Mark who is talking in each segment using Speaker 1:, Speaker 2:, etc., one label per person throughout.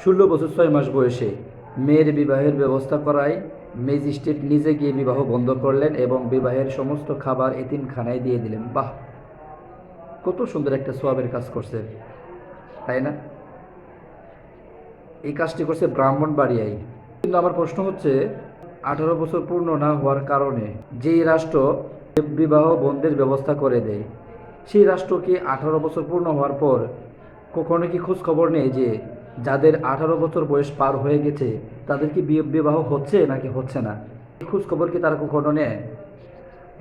Speaker 1: 16 বছর 6 মাস বয়সে মেয়ের বিবাহের ব্যবস্থা করায় ম্যাজিস্ট্রেট নিজে গিয়ে বিবাহ বন্ধ করলেন এবং বিবাহের সমস্ত খাবার এতিমখানায় দিয়ে দিলেন। বাহ, কত সুন্দর একটা সওয়াবের কাজ করছে, তাই না? এই কাজটি করছে ব্রাহ্মণবাড়িয়ায়। কিন্তু আমার প্রশ্ন হচ্ছে, 18 বছর পূর্ণ না হওয়ার কারণে যেই রাষ্ট্র বিবাহ বন্ধের ব্যবস্থা করে দেয়, সেই রাষ্ট্র কি 18 বছর পূর্ণ হওয়ার পর কখনো কি খোঁজ খবর নেই যে যাদের 18 বছর বয়স পার হয়ে গেছে তাদের কি বিবাহ হচ্ছে নাকি হচ্ছে না? এই খোঁজ খবর কি তারা কখনো নেয়?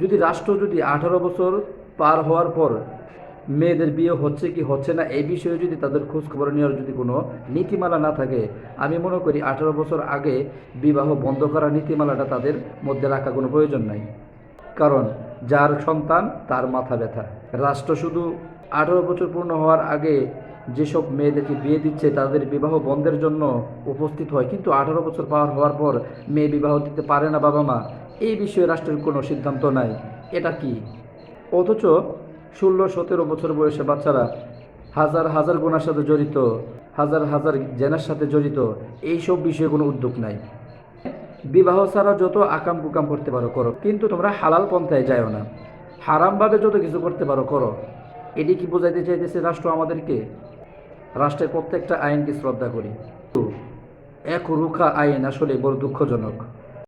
Speaker 1: যদি রাষ্ট্র যদি 18 বছর পার হওয়ার পর মেয়েদের বিয়ে হচ্ছে কি হচ্ছে না এই বিষয়ে যদি তাদের খোঁজ খবর নেওয়ার যদি কোনো নীতিমালা না থাকে, আমি মনে করি 18 বছর আগে বিবাহ বন্ধ করার নীতিমালাটা তাদের মধ্যে রাখা কোনো প্রয়োজন নাই। কারণ যার সন্তান তার মাথা ব্যথা। রাষ্ট্র শুধু 18 বছর পূর্ণ হওয়ার আগে যেসব মেয়েদেরকে বিয়ে দিচ্ছে তাদের বিবাহ বন্ধের জন্য উপস্থিত হয়, কিন্তু 18 বছর পার হওয়ার পর মেয়ে বিবাহ দিতে পারে না বাবা মা, এই বিষয়ে রাষ্ট্রের কোনো সিদ্ধান্ত নাই। এটা কি? অথচ 16-17 বছর বয়সে বাচ্চারা হাজার হাজার গুনার সাথে জড়িত, হাজার হাজার জেনার সাথে জড়িত, এইসব বিষয়ে কোনো উদ্যোগ নাই। বিবাহ ছাড়া যত আকাম কুকাম করতে পারো করো, কিন্তু তোমরা হালাল পন্থায় যাও না। হারামভাবে যত কিছু করতে পারো করো। এটি কি বোঝাইতে চাইতেছে রাষ্ট্র আমাদেরকে? রাষ্ট্রের প্রত্যেকটা আইনকে শ্রদ্ধা করি, এক রুখা আইন আসলে বড় দুঃখজনক।